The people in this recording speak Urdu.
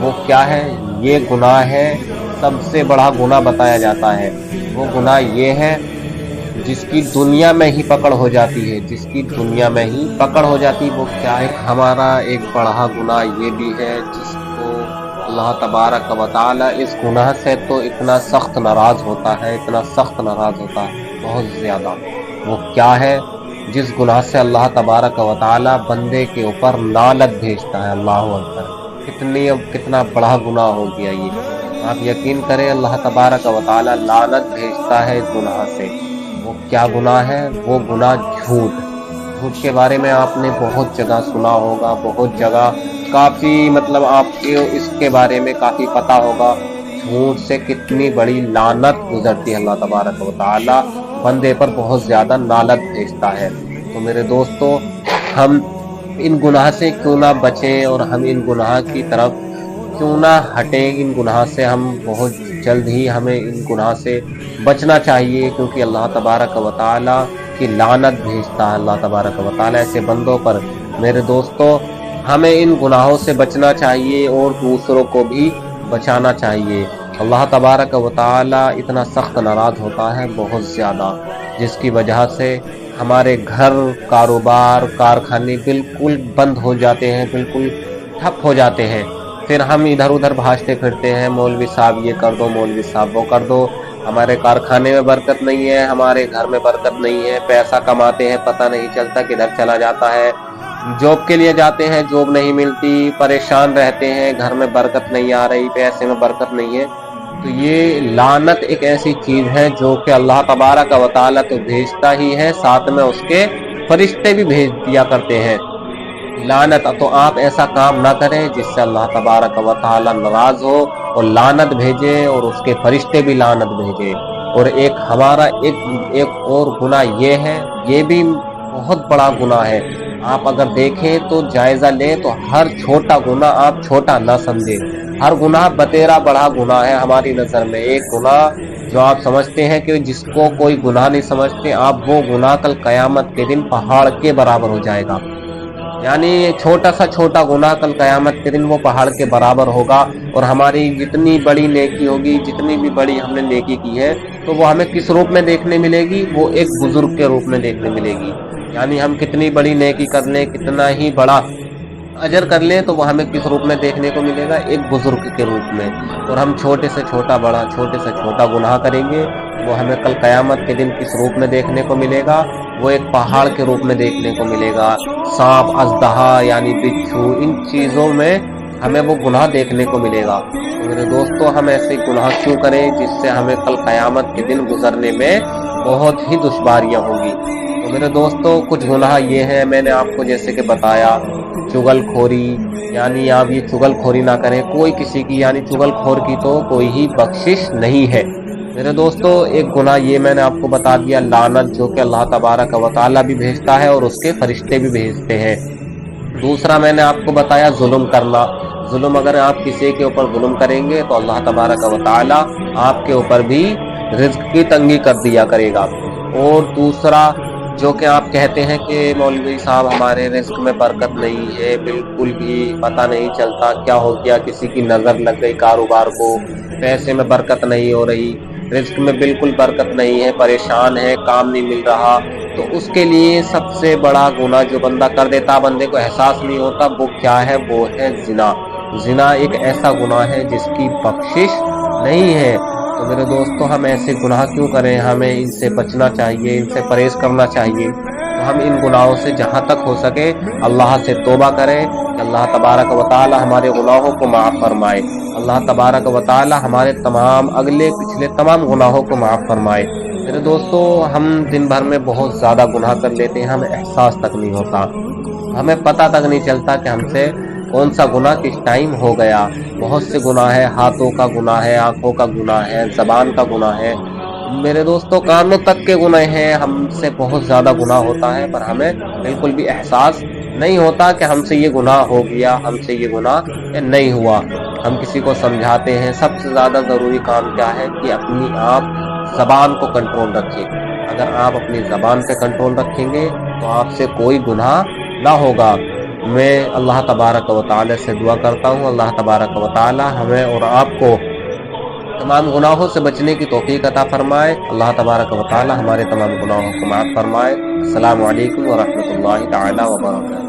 وہ کیا ہے؟ یہ گناہ ہے، سب سے بڑا گناہ بتایا جاتا ہے۔ وہ گناہ یہ ہے جس کی دنیا میں ہی پکڑ ہو جاتی ہے، جس کی دنیا میں ہی پکڑ ہو جاتی ہے۔ وہ کیا ہے؟ ہمارا ایک بڑا گناہ یہ بھی ہے جس کو اللہ تبارک و تعالی اس گناہ سے تو اتنا سخت ناراض ہوتا ہے، اتنا سخت ناراض ہوتا ہے، بہت زیادہ۔ وہ کیا ہے؟ جس گناہ سے اللہ تبارک و تعالی بندے کے اوپر لعنت بھیجتا ہے۔ اللہ اکبر! کتنا بڑا گناہ ہو گیا یہ! آپ یقین کریں، اللہ تبارک و تعالی لعنت بھیجتا ہے اس گناہ سے۔ وہ کیا گناہ ہے؟ وہ گناہ جھوٹ کے بارے میں آپ نے بہت جگہ سنا ہوگا، بہت جگہ کافی آپ کو اس کے بارے میں کافی پتا ہوگا۔ جھوٹ سے کتنی بڑی لعنت گزرتی ہے، اللہ تبارک و تعالی بندے پر بہت زیادہ لعنت بھیجتا ہے۔ تو میرے دوستو، ہم ان گناہ سے کیوں نہ بچیں اور ہم ان گناہ کی طرف کیوں نہ ہٹیں؟ ان گناہ سے ہم بہت جلد ہی ہمیں ان گناہ سے بچنا چاہیے، کیونکہ اللہ تبارک و تعالی کی لعنت بھیجتا ہے اللہ تبارک و تعالی ایسے بندوں پر۔ میرے دوستو، ہمیں ان گناہوں سے بچنا چاہیے اور دوسروں کو بھی بچانا چاہیے۔ اللہ تبارک و تعالی اتنا سخت ناراض ہوتا ہے، بہت زیادہ، جس کی وجہ سے ہمارے گھر، کاروبار، کارخانے بالکل بند ہو جاتے ہیں، بالکل ٹھپ ہو جاتے ہیں۔ پھر ہم ادھر ادھر بھاجتے پھرتے ہیں، مولوی صاحب یہ کر دو، مولوی صاحب وہ کر دو۔ ہمارے کارخانے میں برکت نہیں ہے، ہمارے گھر میں برکت نہیں ہے، پیسہ کماتے ہیں پتہ نہیں چلتا کدھر چلا جاتا ہے۔ جاب کے لیے جاتے ہیں، جاب نہیں ملتی، پریشان رہتے ہیں، گھر میں برکت نہیں آ رہی، پیسے میں برکت نہیں ہے۔ تو یہ لعنت ایک ایسی چیز ہے جو کہ اللہ تبارک و تعالی تو بھیجتا ہی ہے، ساتھ میں اس کے فرشتے بھی بھیج دیا کرتے ہیں لعنت۔ تو آپ ایسا کام نہ کریں جس سے اللہ تبارک و تعالی ناراض ہو اور لعنت بھیجے اور اس کے فرشتے بھی لعنت بھیجے۔ اور ہمارا ایک اور گناہ یہ ہے، یہ بھی بہت بڑا گناہ ہے۔ آپ اگر دیکھیں تو جائزہ لیں تو ہر چھوٹا گناہ آپ چھوٹا نہ سمجھیں، ہر گناہ بتیرا بڑا گناہ ہے ہماری نظر میں۔ ایک گناہ جو آپ سمجھتے ہیں کہ جس کو کوئی گناہ نہیں سمجھتے آپ، وہ گناہ کل قیامت کے دن پہاڑ کے برابر ہو جائے گا۔ یعنی چھوٹا سا چھوٹا گناہ کل قیامت کے دن وہ پہاڑ کے برابر ہوگا، اور ہماری جتنی بڑی نیکی ہوگی، جتنی بھی بڑی ہم نے نیکی کی ہے، تو وہ ہمیں کس روپ میں دیکھنے ملے گی؟ وہ ایک بزرگ کے روپ میں دیکھنے ملے گی۔ یعنی ہم کتنی بڑی نیکی کر لیں، کتنا ہی بڑا اجر کر لیں، تو وہ ہمیں کس روپ میں دیکھنے کو ملے گا؟ ایک بزرگ کے روپ میں۔ اور ہم چھوٹے سے چھوٹا بڑا، چھوٹے سے چھوٹا گناہ کریں گے، وہ ہمیں کل قیامت کے دن کس روپ میں دیکھنے کو ملے گا؟ وہ ایک پہاڑ کے روپ میں دیکھنے کو ملے گا۔ سانپ، اژدہا یعنی بچھو، ان چیزوں میں ہمیں وہ گناہ دیکھنے کو ملے گا۔ تو میرے دوستو، ہم ایسے گناہ کیوں کریں جس سے ہمیں کل قیامت کے دن گزرنے میں بہت ہی دشواریاں ہوں گی؟ تو میرے دوستو، کچھ گناہ یہ ہیں، میں نے آپ کو جیسے کہ بتایا، چغل خوری، یعنی آپ یہ چغل خوری نہ کریں کوئی کسی کی، یعنی چغل خور کی تو کوئی ہی بخشش نہیں ہے۔ میرے دوستو، ایک گناہ یہ میں نے آپ کو بتا دیا، لعنت، جو کہ اللہ تبارک و تعالی بھی بھیجتا ہے اور اس کے فرشتے بھی بھیجتے ہیں۔ دوسرا میں نے آپ کو بتایا ظلم کرنا۔ ظلم، اگر آپ کسی کے اوپر ظلم کریں گے تو اللہ تبارک و تعالی آپ کے اوپر بھی رزق کی تنگی کر دیا کرے گا۔ اور دوسرا جو کہ آپ کہتے ہیں کہ مولوی صاحب ہمارے رزق میں برکت نہیں ہے، بالکل بھی پتہ نہیں چلتا کیا ہو گیا، کسی کی نظر لگ گئی کاروبار کو، پیسے میں برکت نہیں ہو رہی، رزق میں بالکل برکت نہیں ہے، پریشان ہے، کام نہیں مل رہا۔ تو اس کے لیے سب سے بڑا گناہ جو بندہ کر دیتا، بندے کو احساس نہیں ہوتا، وہ کیا ہے؟ وہ ہے زنا۔ زنا ایک ایسا گناہ ہے جس کی بخشش نہیں ہے۔ تو میرے دوستو، ہم ایسے گناہ کیوں کریں؟ ہمیں ان سے بچنا چاہیے، ان سے پرہیز کرنا چاہیے۔ تو ہم ان گناہوں سے جہاں تک ہو سکے اللہ سے توبہ کریں کہ اللہ تبارک و تعالی ہمارے گناہوں کو معاف فرمائے، اللہ تبارک و تعالی ہمارے تمام اگلے پچھلے تمام گناہوں کو معاف فرمائے۔ میرے دوستو، ہم دن بھر میں بہت زیادہ گناہ کر لیتے ہیں، ہمیں احساس تک نہیں ہوتا، ہمیں پتہ تک نہیں چلتا کہ ہم سے کون سا گناہ کس ٹائم ہو گیا۔ بہت سے گناہ ہے، ہاتھوں کا گناہ ہے، آنکھوں کا گناہ ہے، زبان کا گناہ ہے، میرے دوستو کانوں تک کے گناہ ہیں، ہم سے بہت زیادہ گناہ ہوتا ہے، پر ہمیں بالکل بھی احساس نہیں ہوتا کہ ہم سے یہ گناہ ہو گیا، ہم سے یہ گناہ نہیں ہوا۔ ہم کسی کو سمجھاتے ہیں۔ سب سے زیادہ ضروری کام کیا ہے کہ اپنی آپ زبان کو کنٹرول رکھیں۔ اگر آپ اپنی زبان پہ کنٹرول رکھیں گے تو آپ سے کوئی گناہ نہ ہوگا۔ میں اللہ تبارک و تعالی سے دعا کرتا ہوں اللہ تبارک و تعالی ہمیں اور آپ کو تمام گناہوں سے بچنے کی توفیق عطا فرمائے. اللہ تبارک و تعالی ہمارے تمام گناہوں کو معاف فرمائے. السلام علیکم ورحمۃ اللہ تعالی وبرکاتہ.